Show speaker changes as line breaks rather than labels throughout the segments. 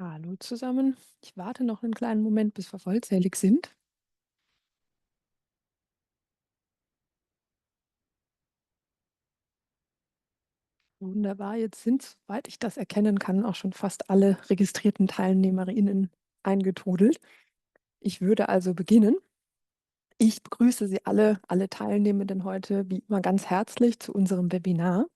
Hallo zusammen. Ich warte noch einen kleinen Moment, bis wir vollzählig sind. Wunderbar, jetzt sind, soweit ich das erkennen kann, auch schon fast alle registrierten TeilnehmerInnen eingetrudelt. Ich würde also beginnen. Ich begrüße Sie alle Teilnehmenden heute wie immer ganz herzlich zu unserem Webinar.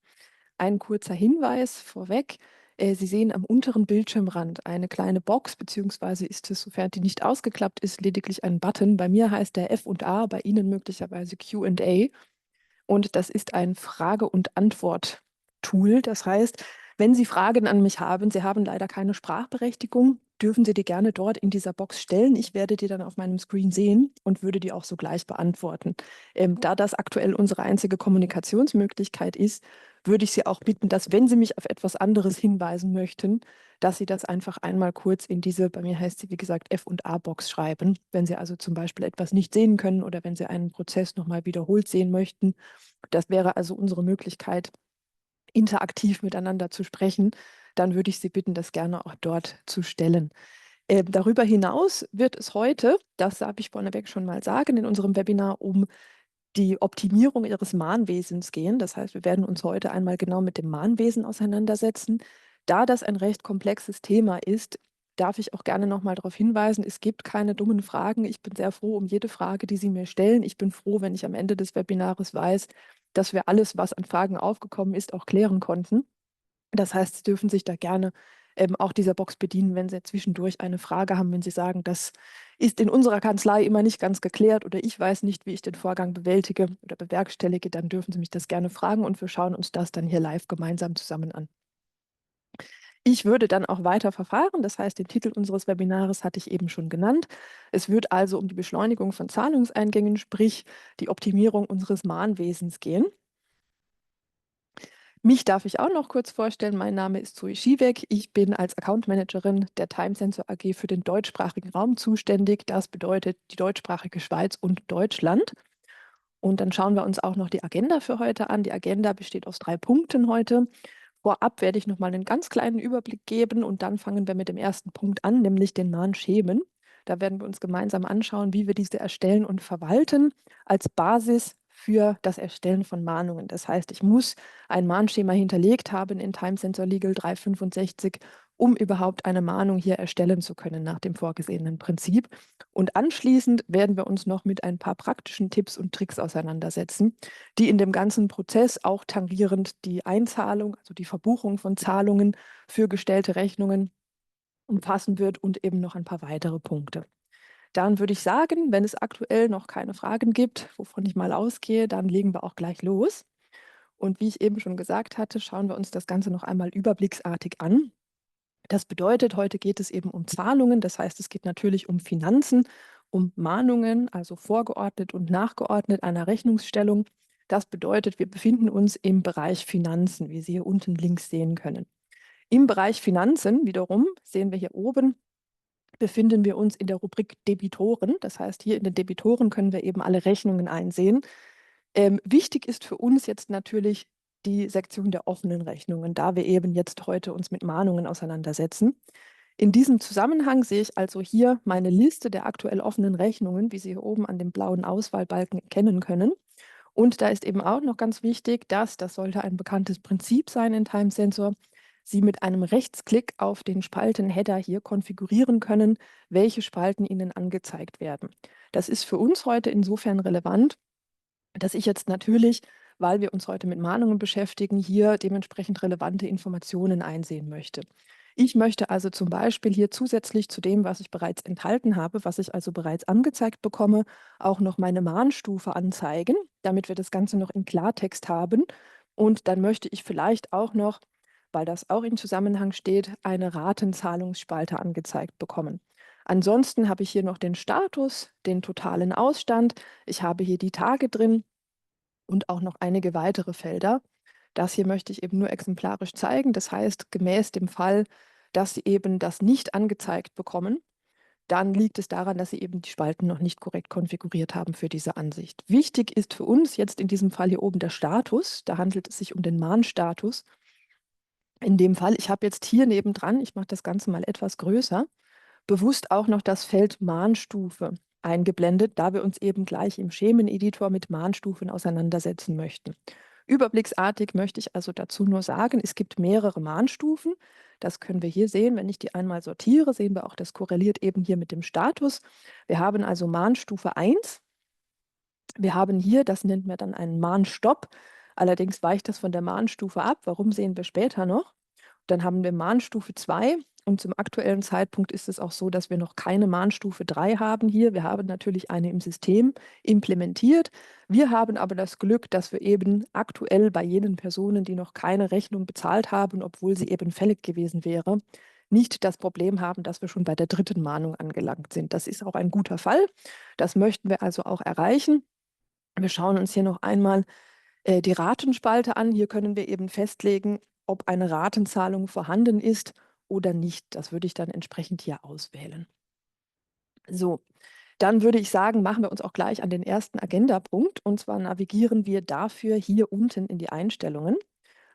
Ein kurzer Hinweis vorweg. Sie sehen am unteren Bildschirmrand eine kleine Box, beziehungsweise ist es, sofern die nicht ausgeklappt ist, lediglich ein Button. Bei mir heißt der F&A, bei Ihnen möglicherweise Q&A. Und das ist ein Frage- und Antwort-Tool. Das heißt, wenn Sie Fragen an mich haben, Sie haben leider keine Sprachberechtigung, dürfen Sie die gerne dort in dieser Box stellen. Ich werde die dann auf meinem Screen sehen und würde die auch sogleich beantworten. Da das aktuell unsere einzige Kommunikationsmöglichkeit ist, würde ich Sie auch bitten, dass, wenn Sie mich auf etwas anderes hinweisen möchten, dass Sie das einfach einmal kurz in diese, bei mir heißt sie, wie gesagt, F&A-Box schreiben. Wenn Sie also zum Beispiel etwas nicht sehen können oder wenn Sie einen Prozess nochmal wiederholt sehen möchten. Das wäre also unsere Möglichkeit, interaktiv miteinander zu sprechen. Dann würde ich Sie bitten, das gerne auch dort zu stellen. Darüber hinaus wird es heute, das darf ich vorneweg schon mal sagen, in unserem Webinar um die Optimierung Ihres Mahnwesens gehen. Das heißt, wir werden uns heute einmal genau mit dem Mahnwesen auseinandersetzen. Da das ein recht komplexes Thema ist, darf ich auch gerne noch mal darauf hinweisen, es gibt keine dummen Fragen. Ich bin sehr froh um jede Frage, die Sie mir stellen. Ich bin froh, wenn ich am Ende des Webinars weiß, dass wir alles, was an Fragen aufgekommen ist, auch klären konnten. Das heißt, Sie dürfen sich da gerne auch dieser Box bedienen, wenn Sie zwischendurch eine Frage haben, wenn Sie sagen, das ist in unserer Kanzlei immer nicht ganz geklärt oder ich weiß nicht, wie ich den Vorgang bewältige oder bewerkstellige, dann dürfen Sie mich das gerne fragen und wir schauen uns das dann hier live gemeinsam zusammen an. Ich würde dann auch weiter verfahren. Das heißt, den Titel unseres Webinars hatte ich eben schon genannt. Es wird also um die Beschleunigung von Zahlungseingängen, sprich die Optimierung unseres Mahnwesens gehen. Mich darf ich auch noch kurz vorstellen. Mein Name ist Zoe Schiewek. Ich bin als Account Managerin der Time Sensor AG für den deutschsprachigen Raum zuständig. Das bedeutet die deutschsprachige Schweiz und Deutschland. Und dann schauen wir uns auch noch die Agenda für heute an. Die Agenda besteht aus 3 Punkten heute. Vorab werde ich noch mal einen ganz kleinen Überblick geben und dann fangen wir mit dem ersten Punkt an, nämlich den Mahnschemen. Da werden wir uns gemeinsam anschauen, wie wir diese erstellen und verwalten als Basis für das Erstellen von Mahnungen. Das heißt, ich muss ein Mahnschema hinterlegt haben in Time Sensor Legal 365, um überhaupt eine Mahnung hier erstellen zu können nach dem vorgesehenen Prinzip. Und anschließend werden wir uns noch mit ein paar praktischen Tipps und Tricks auseinandersetzen, die in dem ganzen Prozess auch tangierend die Einzahlung, also die Verbuchung von Zahlungen für gestellte Rechnungen umfassen wird und eben noch ein paar weitere Punkte. Dann würde ich sagen, wenn es aktuell noch keine Fragen gibt, wovon ich mal ausgehe, dann legen wir auch gleich los. Und wie ich eben schon gesagt hatte, schauen wir uns das Ganze noch einmal überblicksartig an. Das bedeutet, heute geht es eben um Zahlungen. Das heißt, es geht natürlich um Finanzen, um Mahnungen, also vorgeordnet und nachgeordnet einer Rechnungsstellung. Das bedeutet, wir befinden uns im Bereich Finanzen, wie Sie hier unten links sehen können. Im Bereich Finanzen wiederum sehen wir hier oben, befinden wir uns in der Rubrik Debitoren. Das heißt, hier in den Debitoren können wir eben alle Rechnungen einsehen. Wichtig ist für uns jetzt natürlich die Sektion der offenen Rechnungen, da wir eben jetzt heute uns mit Mahnungen auseinandersetzen. In diesem Zusammenhang sehe ich also hier meine Liste der aktuell offenen Rechnungen, wie Sie hier oben an dem blauen Auswahlbalken erkennen können. Und da ist eben auch noch ganz wichtig, dass, das sollte ein bekanntes Prinzip sein in Time Sensor, Sie mit einem Rechtsklick auf den Spaltenheader hier konfigurieren können, welche Spalten Ihnen angezeigt werden. Das ist für uns heute insofern relevant, dass ich jetzt natürlich, weil wir uns heute mit Mahnungen beschäftigen, hier dementsprechend relevante Informationen einsehen möchte. Ich möchte also zum Beispiel hier zusätzlich zu dem, was ich bereits enthalten habe, was ich also bereits angezeigt bekomme, auch noch meine Mahnstufe anzeigen, damit wir das Ganze noch in Klartext haben. Und dann möchte ich vielleicht auch noch, weil das auch im Zusammenhang steht, eine Ratenzahlungsspalte angezeigt bekommen. Ansonsten habe ich hier noch den Status, den totalen Ausstand. Ich habe hier die Tage drin und auch noch einige weitere Felder. Das hier möchte ich eben nur exemplarisch zeigen. Das heißt, gemäß dem Fall, dass Sie eben das nicht angezeigt bekommen, dann liegt es daran, dass Sie eben die Spalten noch nicht korrekt konfiguriert haben für diese Ansicht. Wichtig ist für uns jetzt in diesem Fall hier oben der Status. Da handelt es sich um den Mahnstatus. In dem Fall, ich habe jetzt hier nebendran, ich mache das Ganze mal etwas größer, bewusst auch noch das Feld Mahnstufe eingeblendet, da wir uns eben gleich im Schemeneditor mit Mahnstufen auseinandersetzen möchten. Überblicksartig möchte ich also dazu nur sagen, es gibt mehrere Mahnstufen. Das können wir hier sehen. Wenn ich die einmal sortiere, sehen wir auch, das korreliert eben hier mit dem Status. Wir haben also Mahnstufe 1. Wir haben hier, das nennt man dann einen Mahnstopp. Allerdings weicht das von der Mahnstufe ab. Warum, sehen wir später noch. Dann haben wir Mahnstufe 2 und zum aktuellen Zeitpunkt ist es auch so, dass wir noch keine Mahnstufe 3 haben hier. Wir haben natürlich eine im System implementiert. Wir haben aber das Glück, dass wir eben aktuell bei jenen Personen, die noch keine Rechnung bezahlt haben, obwohl sie eben fällig gewesen wäre, nicht das Problem haben, dass wir schon bei der dritten Mahnung angelangt sind. Das ist auch ein guter Fall. Das möchten wir also auch erreichen. Wir schauen uns hier noch einmal die Ratenspalte an. Hier können wir eben festlegen, ob eine Ratenzahlung vorhanden ist oder nicht. Das würde ich dann entsprechend hier auswählen. So, dann würde ich sagen, machen wir uns auch gleich an den ersten Agendapunkt. Und zwar navigieren wir dafür hier unten in die Einstellungen.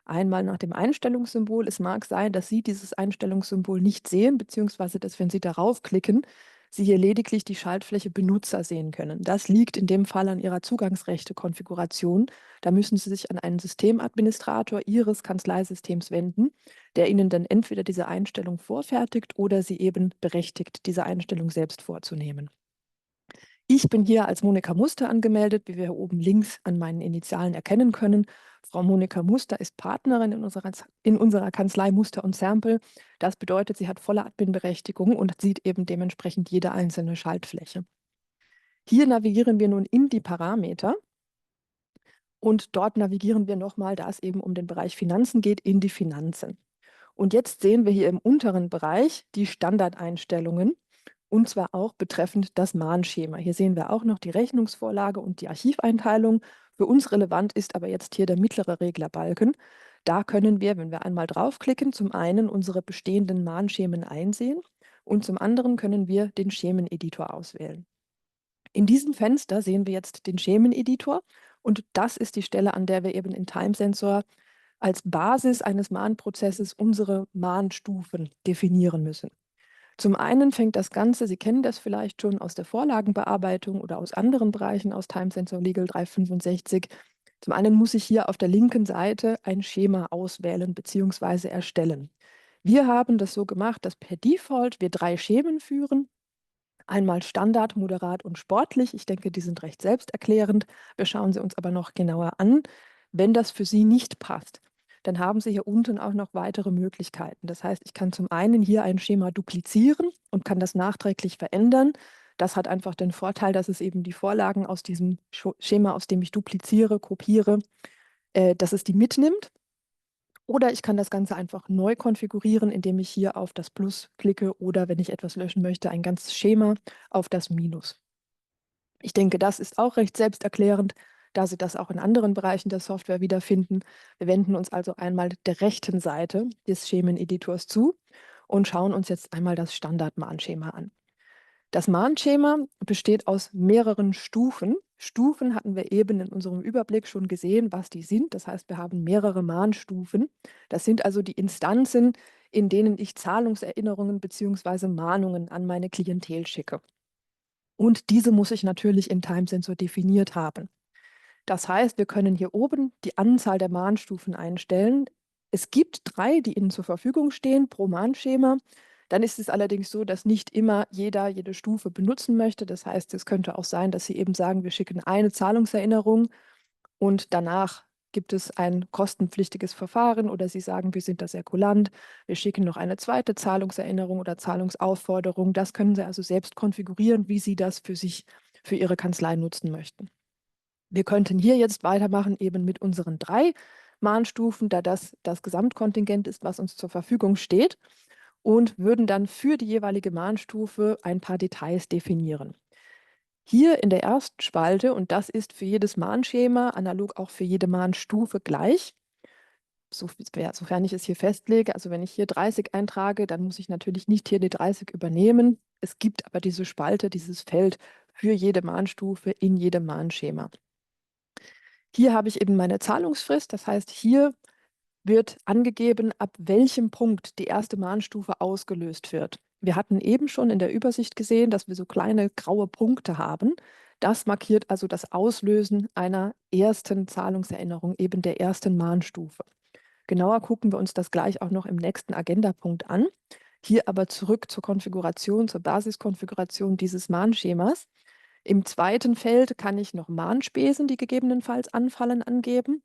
Einmal nach dem Einstellungssymbol. Es mag sein, dass Sie dieses Einstellungssymbol nicht sehen, beziehungsweise dass, wenn Sie darauf klicken, Sie hier lediglich die Schaltfläche Benutzer sehen können. Das liegt in dem Fall an Ihrer Zugangsrechte-Konfiguration. Da müssen Sie sich an einen Systemadministrator Ihres Kanzleisystems wenden, der Ihnen dann entweder diese Einstellung vorfertigt oder Sie eben berechtigt, diese Einstellung selbst vorzunehmen. Ich bin hier als Monika Muster angemeldet, wie wir hier oben links an meinen Initialen erkennen können. Frau Monika Muster ist Partnerin in unserer Kanzlei Muster und Sample. Das bedeutet, sie hat volle Adminberechtigung und sieht eben dementsprechend jede einzelne Schaltfläche. Hier navigieren wir nun in die Parameter und dort navigieren wir nochmal, da es eben um den Bereich Finanzen geht, in die Finanzen. Und jetzt sehen wir hier im unteren Bereich die Standardeinstellungen. Und zwar auch betreffend das Mahnschema. Hier sehen wir auch noch die Rechnungsvorlage und die Archiveinteilung. Für uns relevant ist aber jetzt hier der mittlere Reglerbalken. Da können wir, wenn wir einmal draufklicken, zum einen unsere bestehenden Mahnschemen einsehen und zum anderen können wir den Schemeneditor auswählen. In diesem Fenster sehen wir jetzt den Schemeneditor und das ist die Stelle, an der wir eben in Timesensor als Basis eines Mahnprozesses unsere Mahnstufen definieren müssen. Zum einen fängt das Ganze, Sie kennen das vielleicht schon aus der Vorlagenbearbeitung oder aus anderen Bereichen aus Timesensor Legal 365. Zum einen muss ich hier auf der linken Seite ein Schema auswählen bzw. erstellen. Wir haben das so gemacht, dass per Default wir 3 Schemen führen. Einmal Standard, Moderat und Sportlich. Ich denke, die sind recht selbsterklärend. Wir schauen sie uns aber noch genauer an. Wenn das für Sie nicht passt, dann haben Sie hier unten auch noch weitere Möglichkeiten. Das heißt, ich kann zum einen hier ein Schema duplizieren und kann das nachträglich verändern. Das hat einfach den Vorteil, dass es eben die Vorlagen aus diesem Schema, aus dem ich dupliziere, kopiere, dass es die mitnimmt. Oder ich kann das Ganze einfach neu konfigurieren, indem ich hier auf das Plus klicke oder, wenn ich etwas löschen möchte, ein ganzes Schema auf das Minus. Ich denke, das ist auch recht selbsterklärend, da Sie das auch in anderen Bereichen der Software wiederfinden. Wir wenden uns also einmal der rechten Seite des Schemeneditors zu und schauen uns jetzt einmal das Standard-Mahnschema an. Das Mahnschema besteht aus mehreren Stufen. Stufen hatten wir eben in unserem Überblick schon gesehen, was die sind. Das heißt, wir haben mehrere Mahnstufen. Das sind also die Instanzen, in denen ich Zahlungserinnerungen bzw. Mahnungen an meine Klientel schicke. Und diese muss ich natürlich in Timesensor definiert haben. Das heißt, wir können hier oben die Anzahl der Mahnstufen einstellen. Es gibt 3, die Ihnen zur Verfügung stehen pro Mahnschema. Dann ist es allerdings so, dass nicht immer jede Stufe benutzen möchte. Das heißt, es könnte auch sein, dass Sie eben sagen, wir schicken eine Zahlungserinnerung und danach gibt es ein kostenpflichtiges Verfahren oder Sie sagen, wir sind da sehr kulant, wir schicken noch eine zweite Zahlungserinnerung oder Zahlungsaufforderung. Das können Sie also selbst konfigurieren, wie Sie das für sich, für Ihre Kanzlei nutzen möchten. Wir könnten hier jetzt weitermachen eben mit unseren 3 Mahnstufen, da das das Gesamtkontingent ist, was uns zur Verfügung steht, und würden dann für die jeweilige Mahnstufe ein paar Details definieren. Hier in der ersten Spalte, und das ist für jedes Mahnschema, analog auch für jede Mahnstufe gleich, sofern ich es hier festlege, also wenn ich hier 30 eintrage, dann muss ich natürlich nicht hier die 30 übernehmen. Es gibt aber diese Spalte, dieses Feld für jede Mahnstufe in jedem Mahnschema. Hier habe ich eben meine Zahlungsfrist, das heißt, hier wird angegeben, ab welchem Punkt die erste Mahnstufe ausgelöst wird. Wir hatten eben schon in der Übersicht gesehen, dass wir so kleine graue Punkte haben. Das markiert also das Auslösen einer ersten Zahlungserinnerung, eben der ersten Mahnstufe. Genauer gucken wir uns das gleich auch noch im nächsten Agendapunkt an. Hier aber zurück zur Konfiguration, zur Basiskonfiguration dieses Mahnschemas. Im zweiten Feld kann ich noch Mahnspesen, die gegebenenfalls anfallen, angeben,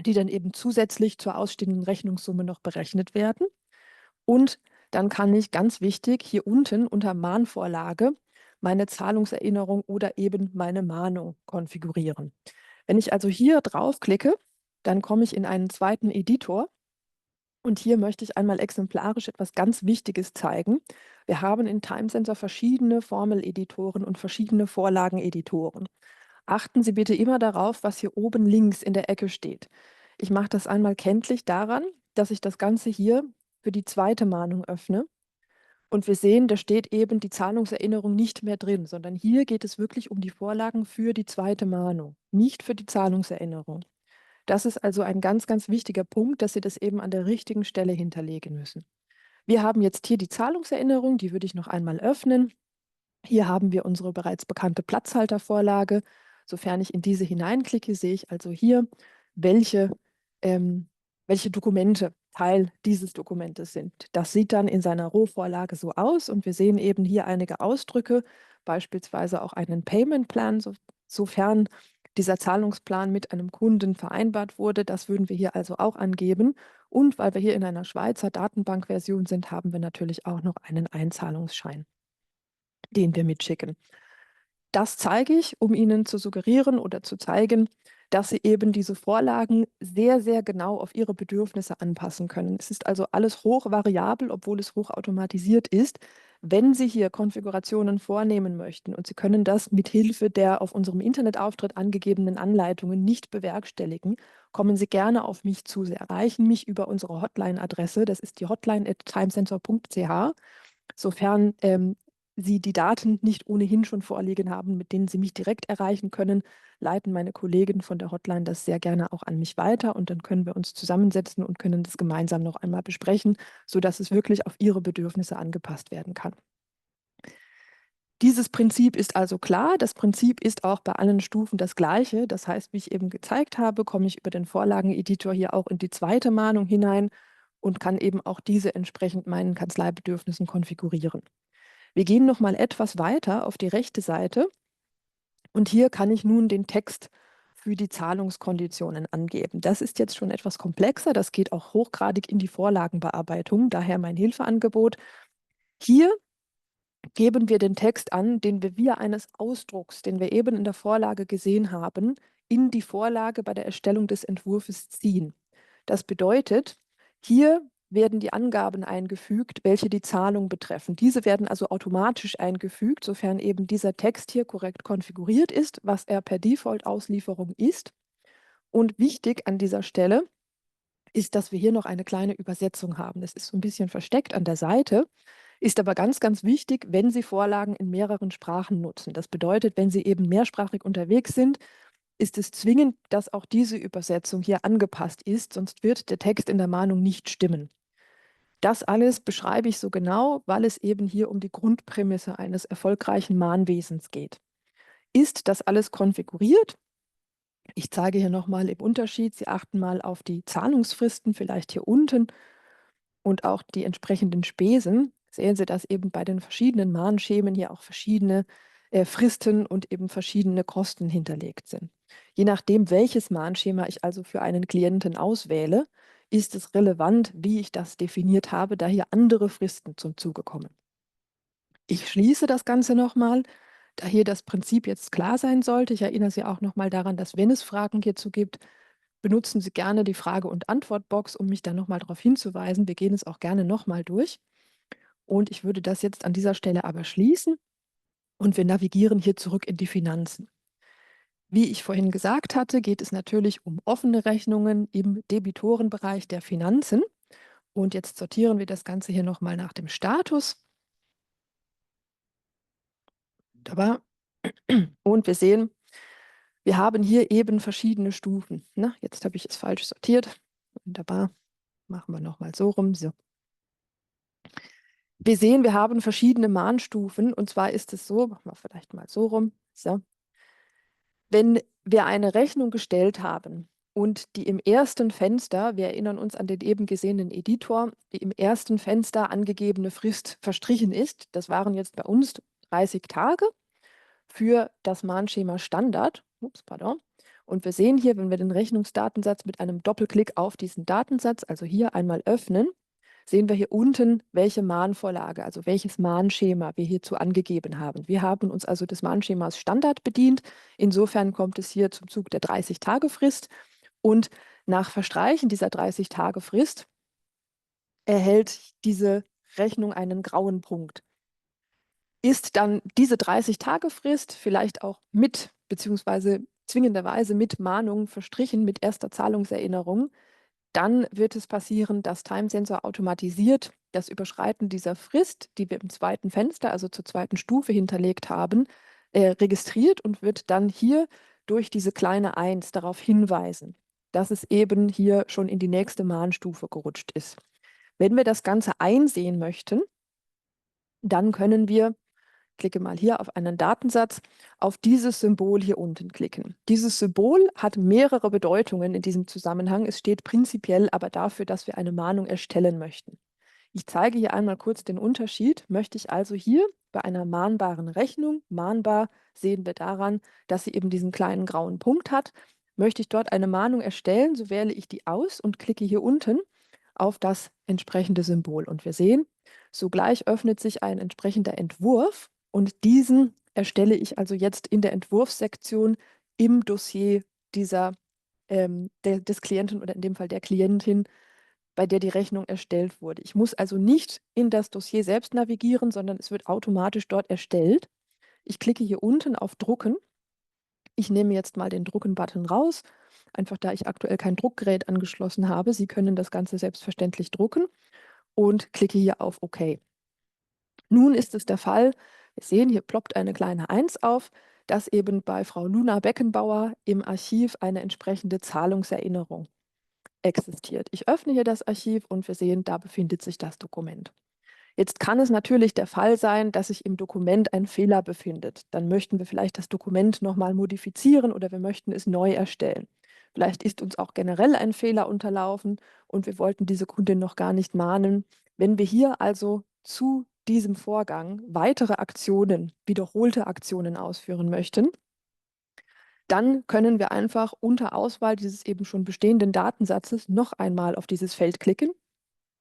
die dann eben zusätzlich zur ausstehenden Rechnungssumme noch berechnet werden. Und dann kann ich, ganz wichtig, hier unten unter Mahnvorlage meine Zahlungserinnerung oder eben meine Mahnung konfigurieren. Wenn ich also hier draufklicke, dann komme ich in einen zweiten Editor. Und hier möchte ich einmal exemplarisch etwas ganz Wichtiges zeigen. Wir haben in TimeSensor verschiedene Formeleditoren und verschiedene Vorlageneditoren. Achten Sie bitte immer darauf, was hier oben links in der Ecke steht. Ich mache das einmal kenntlich daran, dass ich das Ganze hier für die zweite Mahnung öffne. Und wir sehen, da steht eben die Zahlungserinnerung nicht mehr drin, sondern hier geht es wirklich um die Vorlagen für die zweite Mahnung, nicht für die Zahlungserinnerung. Das ist also ein ganz, ganz wichtiger Punkt, dass Sie das eben an der richtigen Stelle hinterlegen müssen. Wir haben jetzt hier die Zahlungserinnerung, die würde ich noch einmal öffnen. Hier haben wir unsere bereits bekannte Platzhaltervorlage. Sofern ich in diese hineinklicke, sehe ich also hier, welche, ähm, welche Dokumente Teil dieses Dokumentes sind. Das sieht dann in seiner Rohvorlage so aus und wir sehen eben hier einige Ausdrücke, beispielsweise auch einen Payment Plan, sofern dieser Zahlungsplan mit einem Kunden vereinbart wurde. Das würden wir hier also auch angeben. Und weil wir hier in einer Schweizer Datenbankversion sind, haben wir natürlich auch noch einen Einzahlungsschein, den wir mitschicken. Das zeige ich, um Ihnen zu suggerieren oder zu zeigen, dass Sie eben diese Vorlagen sehr, sehr genau auf Ihre Bedürfnisse anpassen können. Es ist also alles hochvariabel, obwohl es hochautomatisiert ist. Wenn Sie hier Konfigurationen vornehmen möchten und Sie können das mit Hilfe der auf unserem Internetauftritt angegebenen Anleitungen nicht bewerkstelligen, kommen Sie gerne auf mich zu. Sie erreichen mich über unsere Hotline-Adresse. Das ist die hotline@timesensor.ch. Sofern Sie die Daten nicht ohnehin schon vorliegen haben, mit denen Sie mich direkt erreichen können, leiten meine Kollegen von der Hotline das sehr gerne auch an mich weiter und dann können wir uns zusammensetzen und können das gemeinsam noch einmal besprechen, sodass es wirklich auf Ihre Bedürfnisse angepasst werden kann. Dieses Prinzip ist also klar. Das Prinzip ist auch bei allen Stufen das gleiche. Das heißt, wie ich eben gezeigt habe, komme ich über den Vorlageneditor hier auch in die zweite Mahnung hinein und kann eben auch diese entsprechend meinen Kanzleibedürfnissen konfigurieren. Wir gehen noch mal etwas weiter auf die rechte Seite und hier kann ich nun den Text für die Zahlungskonditionen angeben. Das ist jetzt schon etwas komplexer, das geht auch hochgradig in die Vorlagenbearbeitung, daher mein Hilfeangebot. Hier geben wir den Text an, den wir via eines Ausdrucks, den wir eben in der Vorlage gesehen haben, in die Vorlage bei der Erstellung des Entwurfs ziehen. Das bedeutet, hier werden die Angaben eingefügt, welche die Zahlung betreffen. Diese werden also automatisch eingefügt, sofern eben dieser Text hier korrekt konfiguriert ist, was er per Default-Auslieferung ist. Und wichtig an dieser Stelle ist, dass wir hier noch eine kleine Übersetzung haben. Das ist so ein bisschen versteckt an der Seite, ist aber ganz, ganz wichtig, wenn Sie Vorlagen in mehreren Sprachen nutzen. Das bedeutet, wenn Sie eben mehrsprachig unterwegs sind, ist es zwingend, dass auch diese Übersetzung hier angepasst ist, sonst wird der Text in der Mahnung nicht stimmen. Das alles beschreibe ich so genau, weil es eben hier um die Grundprämisse eines erfolgreichen Mahnwesens geht. Ist das alles konfiguriert? Ich zeige hier nochmal im Unterschied. Sie achten mal auf die Zahlungsfristen, vielleicht hier unten und auch die entsprechenden Spesen. Sehen Sie, dass eben bei den verschiedenen Mahnschemen hier auch verschiedene Fristen und eben verschiedene Kosten hinterlegt sind. Je nachdem, welches Mahnschema ich also für einen Klienten auswähle, ist es relevant, wie ich das definiert habe, da hier andere Fristen zum Zuge kommen. Ich schließe das Ganze nochmal, da hier das Prinzip jetzt klar sein sollte. Ich erinnere Sie auch nochmal daran, dass wenn es Fragen hierzu gibt, benutzen Sie gerne die Frage- und Antwortbox, um mich dann nochmal darauf hinzuweisen. Wir gehen es auch gerne nochmal durch. Und ich würde das jetzt an dieser Stelle aber schließen und wir navigieren hier zurück in die Finanzen. Wie ich vorhin gesagt hatte, geht es natürlich um offene Rechnungen im Debitorenbereich der Finanzen. Und jetzt sortieren wir das Ganze hier nochmal nach dem Status. Wunderbar. Und wir sehen, wir haben hier eben verschiedene Stufen. Na, jetzt habe ich es falsch sortiert. Wunderbar. Machen wir nochmal so rum. So. Wir sehen, wir haben verschiedene Mahnstufen. Und zwar ist es so, machen wir vielleicht mal so rum. So. Wenn wir eine Rechnung gestellt haben und die im ersten Fenster, wir erinnern uns an den eben gesehenen Editor, die im ersten Fenster angegebene Frist verstrichen ist, das waren jetzt bei uns 30 Tage für das Mahnschema Standard. Ups, pardon. Und wir sehen hier, wenn wir den Rechnungsdatensatz mit einem Doppelklick auf diesen Datensatz, also hier einmal öffnen, sehen wir hier unten, welche Mahnvorlage, also welches Mahnschema wir hierzu angegeben haben. Wir haben uns also des Mahnschemas Standard bedient. Insofern kommt es hier zum Zug der 30-Tage-Frist. Und nach Verstreichen dieser 30-Tage-Frist erhält diese Rechnung einen grauen Punkt. Ist dann diese 30-Tage-Frist vielleicht auch mit, beziehungsweise zwingenderweise mit Mahnung verstrichen, mit erster Zahlungserinnerung, dann wird es passieren, dass Timesensor automatisiert das Überschreiten dieser Frist, die wir im zweiten Fenster, also zur zweiten Stufe hinterlegt haben, registriert und wird dann hier durch diese kleine 1 darauf hinweisen, dass es eben hier schon in die nächste Mahnstufe gerutscht ist. Wenn wir das Ganze einsehen möchten, dann können wir, klicke mal hier auf einen Datensatz, auf dieses Symbol hier unten klicken. Dieses Symbol hat mehrere Bedeutungen in diesem Zusammenhang. Es steht prinzipiell aber dafür, dass wir eine Mahnung erstellen möchten. Ich zeige hier einmal kurz den Unterschied. Möchte ich also hier bei einer mahnbaren Rechnung, mahnbar sehen wir daran, dass sie eben diesen kleinen grauen Punkt hat. Möchte ich dort eine Mahnung erstellen, so wähle ich die aus und klicke hier unten auf das entsprechende Symbol. Und wir sehen, sogleich öffnet sich ein entsprechender Entwurf und diesen erstelle ich also jetzt in der Entwurfssektion im Dossier des Klienten oder in dem Fall der Klientin, bei der die Rechnung erstellt wurde. Ich muss also nicht in das Dossier selbst navigieren, sondern es wird automatisch dort erstellt. Ich klicke hier unten auf Drucken. Ich nehme jetzt mal den Drucken-Button raus, einfach da ich aktuell kein Druckgerät angeschlossen habe. Sie können das Ganze selbstverständlich drucken und klicke hier auf OK. Nun ist es der Fall, wir sehen, hier ploppt eine kleine 1 auf, dass eben bei Frau Luna Beckenbauer im Archiv eine entsprechende Zahlungserinnerung existiert. Ich öffne hier das Archiv und wir sehen, da befindet sich das Dokument. Jetzt kann es natürlich der Fall sein, dass sich im Dokument ein Fehler befindet. Dann möchten wir vielleicht das Dokument nochmal modifizieren oder wir möchten es neu erstellen. Vielleicht ist uns auch generell ein Fehler unterlaufen und wir wollten diese Kundin noch gar nicht mahnen. Wenn wir hier also zu diesem Vorgang weitere Aktionen, wiederholte Aktionen ausführen möchten, dann können wir einfach unter Auswahl dieses eben schon bestehenden Datensatzes noch einmal auf dieses Feld klicken.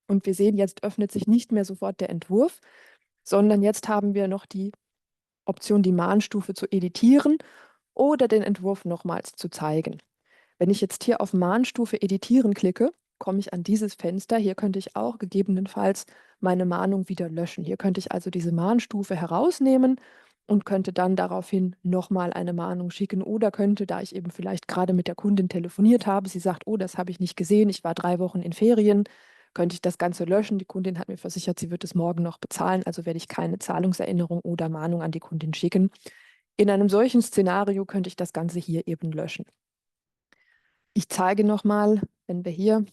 Und wir sehen, jetzt öffnet sich nicht mehr sofort der Entwurf, sondern jetzt haben wir noch die Option, die Mahnstufe zu editieren oder den Entwurf nochmals zu zeigen. Wenn ich jetzt hier auf Mahnstufe editieren klicke, komme ich an dieses Fenster. Hier könnte ich auch gegebenenfalls meine Mahnung wieder löschen. Hier könnte ich also diese Mahnstufe herausnehmen und könnte dann daraufhin nochmal eine Mahnung schicken oder könnte, da ich eben vielleicht gerade mit der Kundin telefoniert habe, sie sagt, oh, das habe ich nicht gesehen, ich war 3 Wochen in Ferien, könnte ich das Ganze löschen. Die Kundin hat mir versichert, sie wird es morgen noch bezahlen, also werde ich keine Zahlungserinnerung oder Mahnung an die Kundin schicken. In einem solchen Szenario könnte ich das Ganze hier eben löschen. Ich zeige nochmal, wenn wir hier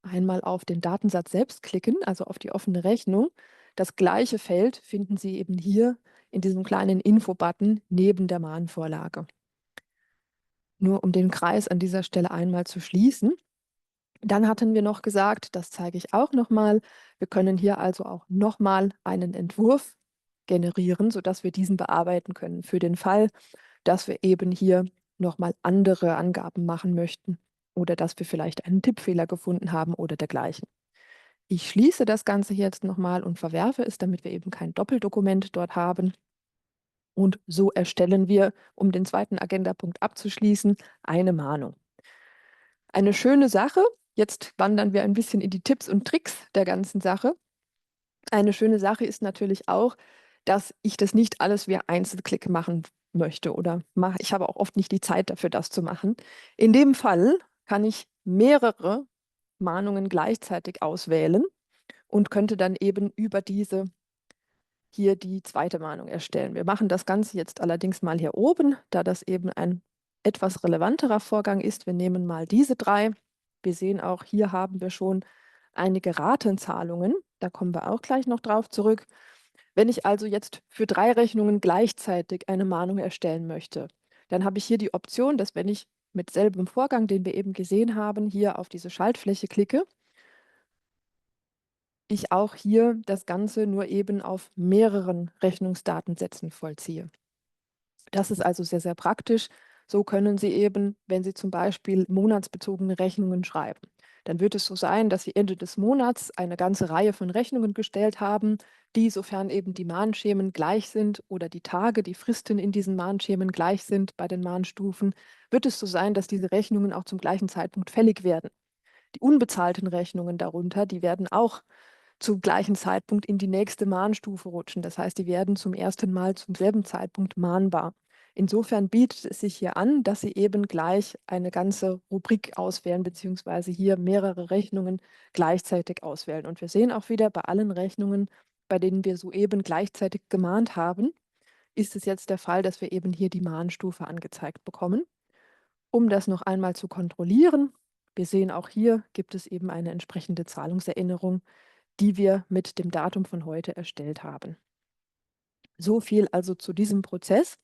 einmal auf den Datensatz selbst klicken, also auf die offene Rechnung, das gleiche Feld finden Sie eben hier in diesem kleinen Info-Button neben der Mahnvorlage. Nur um den Kreis an dieser Stelle einmal zu schließen. Dann hatten wir noch gesagt, das zeige ich auch nochmal, wir können hier also auch nochmal einen Entwurf generieren, sodass wir diesen bearbeiten können für den Fall, dass wir eben hier nochmal andere Angaben machen möchten oder dass wir vielleicht einen Tippfehler gefunden haben oder dergleichen. Ich schließe das Ganze jetzt nochmal und verwerfe es, damit wir eben kein Doppeldokument dort haben. Und so erstellen wir, um den zweiten Agendapunkt abzuschließen, eine Mahnung. Eine schöne Sache, jetzt wandern wir ein bisschen in die Tipps und Tricks der ganzen Sache. Eine schöne Sache ist natürlich auch, dass ich das nicht alles via Einzelklick machen möchte oder mache. Ich habe auch oft nicht die Zeit dafür, das zu machen. In dem Fall kann ich mehrere Mahnungen gleichzeitig auswählen und könnte dann eben über diese hier die zweite Mahnung erstellen. Wir machen das Ganze jetzt allerdings mal hier oben, da das eben ein etwas relevanterer Vorgang ist. Wir nehmen mal diese 3. Wir sehen auch, hier haben wir schon einige Ratenzahlungen. Da kommen wir auch gleich noch drauf zurück. Wenn ich also jetzt für 3 Rechnungen gleichzeitig eine Mahnung erstellen möchte, dann habe ich hier die Option, dass wenn ich mit selbem Vorgang, den wir eben gesehen haben, hier auf diese Schaltfläche klicke, ich auch hier das Ganze nur eben auf mehreren Rechnungsdatensätzen vollziehe. Das ist also sehr, sehr praktisch. So können Sie eben, wenn Sie zum Beispiel monatsbezogene Rechnungen schreiben, dann wird es so sein, dass Sie Ende des Monats eine ganze Reihe von Rechnungen gestellt haben, die, sofern eben die Mahnschemen gleich sind oder die Tage, die Fristen in diesen Mahnschemen gleich sind bei den Mahnstufen, wird es so sein, dass diese Rechnungen auch zum gleichen Zeitpunkt fällig werden. Die unbezahlten Rechnungen darunter, die werden auch zum gleichen Zeitpunkt in die nächste Mahnstufe rutschen. Das heißt, die werden zum ersten Mal zum selben Zeitpunkt mahnbar. Insofern bietet es sich hier an, dass Sie eben gleich eine ganze Rubrik auswählen, beziehungsweise hier mehrere Rechnungen gleichzeitig auswählen. Und wir sehen auch wieder bei allen Rechnungen, bei denen wir soeben gleichzeitig gemahnt haben, ist es jetzt der Fall, dass wir eben hier die Mahnstufe angezeigt bekommen. Um das noch einmal zu kontrollieren, wir sehen auch hier gibt es eben eine entsprechende Zahlungserinnerung, die wir mit dem Datum von heute erstellt haben. So viel also zu diesem Prozess.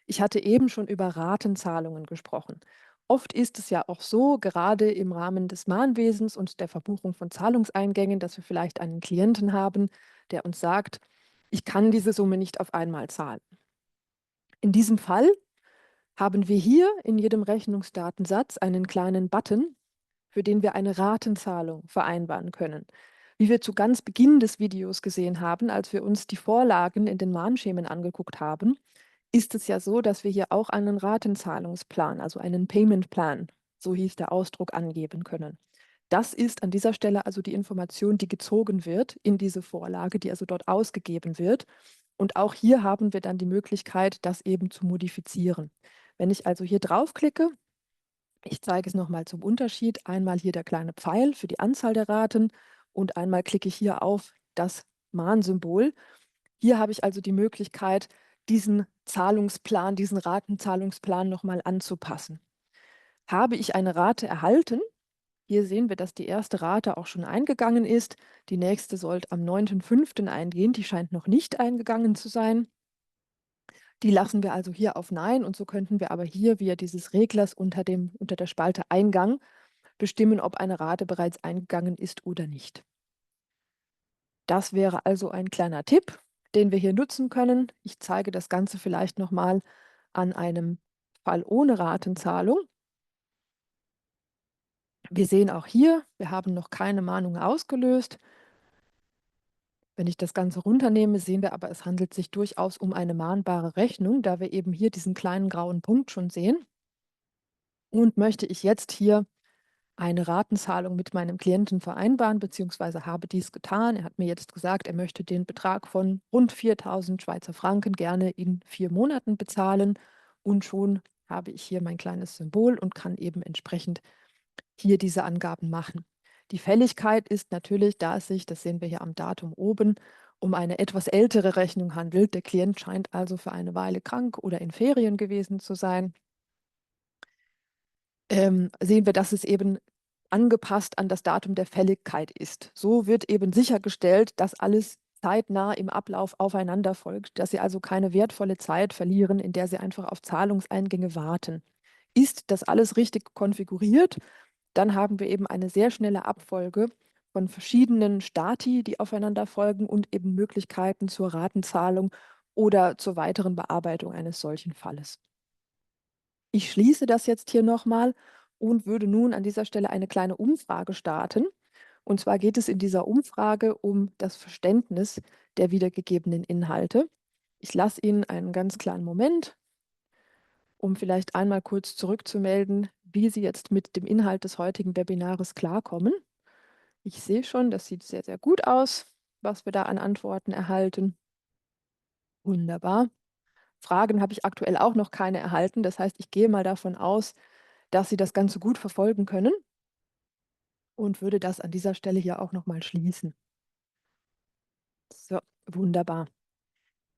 Ich hatte eben schon über Ratenzahlungen gesprochen. Oft ist es ja auch so, gerade im Rahmen des Mahnwesens und der Verbuchung von Zahlungseingängen, dass wir vielleicht einen Klienten haben, der uns sagt, ich kann diese Summe nicht auf einmal zahlen. In diesem Fall haben wir hier in jedem Rechnungsdatensatz einen kleinen Button, für den wir eine Ratenzahlung vereinbaren können. Wie wir zu ganz Beginn des Videos gesehen haben, als wir uns die Vorlagen in den Mahnschemen angeguckt haben, ist es ja so, dass wir hier auch einen Ratenzahlungsplan, also einen Payment Plan, so hieß der Ausdruck, angeben können. Das ist an dieser Stelle also die Information, die gezogen wird in diese Vorlage, die also dort ausgegeben wird. Und auch hier haben wir dann die Möglichkeit, das eben zu modifizieren. Wenn ich also hier draufklicke, ich zeige es nochmal zum Unterschied. Einmal hier der kleine Pfeil für die Anzahl der Raten und einmal klicke ich hier auf das Mahnsymbol. Hier habe ich also die Möglichkeit, diesen Zahlungsplan, diesen Ratenzahlungsplan nochmal anzupassen. Habe ich eine Rate erhalten? Hier sehen wir, dass die erste Rate auch schon eingegangen ist. Die nächste sollte am 9.5. eingehen. Die scheint noch nicht eingegangen zu sein. Die lassen wir also hier auf Nein und so könnten wir aber hier via dieses Reglers unter der Spalte Eingang bestimmen, ob eine Rate bereits eingegangen ist oder nicht. Das wäre also ein kleiner Tipp, den wir hier nutzen können. Ich zeige das Ganze vielleicht nochmal an einem Fall ohne Ratenzahlung. Wir sehen auch hier, wir haben noch keine Mahnung ausgelöst. Wenn ich das Ganze runternehme, sehen wir aber, es handelt sich durchaus um eine mahnbare Rechnung, da wir eben hier diesen kleinen grauen Punkt schon sehen. Und möchte ich jetzt hier eine Ratenzahlung mit meinem Klienten vereinbaren, beziehungsweise habe dies getan. Er hat mir jetzt gesagt, er möchte den Betrag von rund 4.000 Schweizer Franken gerne in 4 Monaten bezahlen. Und schon habe ich hier mein kleines Symbol und kann eben entsprechend hier diese Angaben machen. Die Fälligkeit ist natürlich, da es sich, das sehen wir hier am Datum oben, um eine etwas ältere Rechnung handelt. Der Klient scheint also für eine Weile krank oder in Ferien gewesen zu sein. Sehen wir, dass es eben angepasst an das Datum der Fälligkeit ist. So wird eben sichergestellt, dass alles zeitnah im Ablauf aufeinander folgt, dass Sie also keine wertvolle Zeit verlieren, in der Sie einfach auf Zahlungseingänge warten. Ist das alles richtig konfiguriert, dann haben wir eben eine sehr schnelle Abfolge von verschiedenen Stati, die aufeinander folgen und eben Möglichkeiten zur Ratenzahlung oder zur weiteren Bearbeitung eines solchen Falles. Ich schließe das jetzt hier nochmal und würde nun an dieser Stelle eine kleine Umfrage starten. Und zwar geht es in dieser Umfrage um das Verständnis der wiedergegebenen Inhalte. Ich lasse Ihnen einen ganz kleinen Moment, um vielleicht einmal kurz zurückzumelden, wie Sie jetzt mit dem Inhalt des heutigen Webinars klarkommen. Ich sehe schon, das sieht sehr, sehr gut aus, was wir da an Antworten erhalten. Wunderbar. Fragen habe ich aktuell auch noch keine erhalten. Das heißt, ich gehe mal davon aus, dass Sie das Ganze gut verfolgen können und würde das an dieser Stelle hier auch noch mal schließen. So, wunderbar.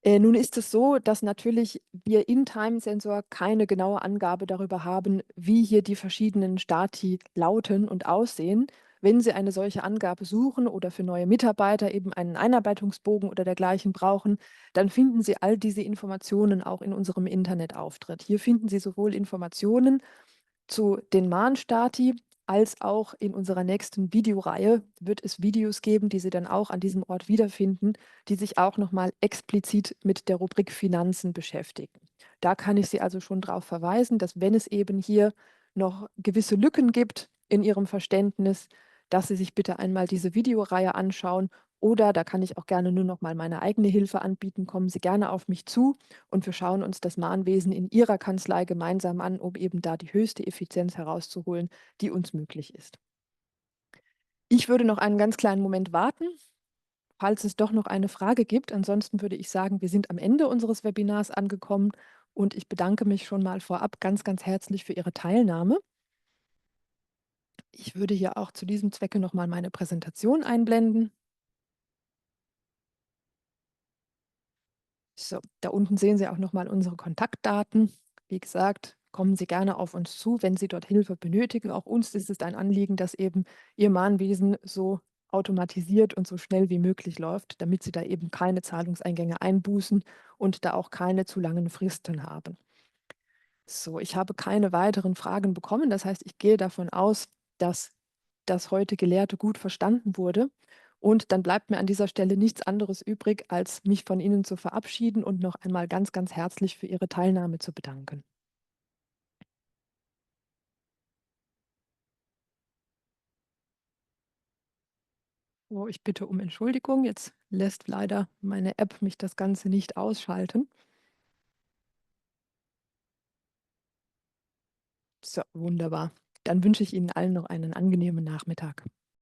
Nun ist es so, dass natürlich wir in Time-Sensor keine genaue Angabe darüber haben, wie hier die verschiedenen Stati lauten und aussehen. Wenn Sie eine solche Angabe suchen oder für neue Mitarbeiter eben einen Einarbeitungsbogen oder dergleichen brauchen, dann finden Sie all diese Informationen auch in unserem Internetauftritt. Hier finden Sie sowohl Informationen zu den Mahnstati als auch in unserer nächsten Videoreihe wird es Videos geben, die Sie dann auch an diesem Ort wiederfinden, die sich auch nochmal explizit mit der Rubrik Finanzen beschäftigen. Da kann ich Sie also schon darauf verweisen, dass wenn es eben hier noch gewisse Lücken gibt in Ihrem Verständnis, dass Sie sich bitte einmal diese Videoreihe anschauen oder da kann ich auch gerne nur noch mal meine eigene Hilfe anbieten. Kommen Sie gerne auf mich zu und wir schauen uns das Mahnwesen in Ihrer Kanzlei gemeinsam an, um eben da die höchste Effizienz herauszuholen, die uns möglich ist. Ich würde noch einen ganz kleinen Moment warten, falls es doch noch eine Frage gibt. Ansonsten würde ich sagen, wir sind am Ende unseres Webinars angekommen und ich bedanke mich schon mal vorab ganz, ganz herzlich für Ihre Teilnahme. Ich würde hier auch zu diesem Zwecke noch mal meine Präsentation einblenden. So, da unten sehen Sie auch noch mal unsere Kontaktdaten. Wie gesagt, kommen Sie gerne auf uns zu, wenn Sie dort Hilfe benötigen. Auch uns ist es ein Anliegen, dass eben Ihr Mahnwesen so automatisiert und so schnell wie möglich läuft, damit Sie da eben keine Zahlungseingänge einbußen und da auch keine zu langen Fristen haben. So, ich habe keine weiteren Fragen bekommen. Das heißt, ich gehe davon aus, dass das heute Gelehrte gut verstanden wurde. Und dann bleibt mir an dieser Stelle nichts anderes übrig, als mich von Ihnen zu verabschieden und noch einmal ganz, ganz herzlich für Ihre Teilnahme zu bedanken. So, ich bitte um Entschuldigung. Jetzt lässt leider meine App mich das Ganze nicht ausschalten. So, wunderbar. Dann wünsche ich Ihnen allen noch einen angenehmen Nachmittag.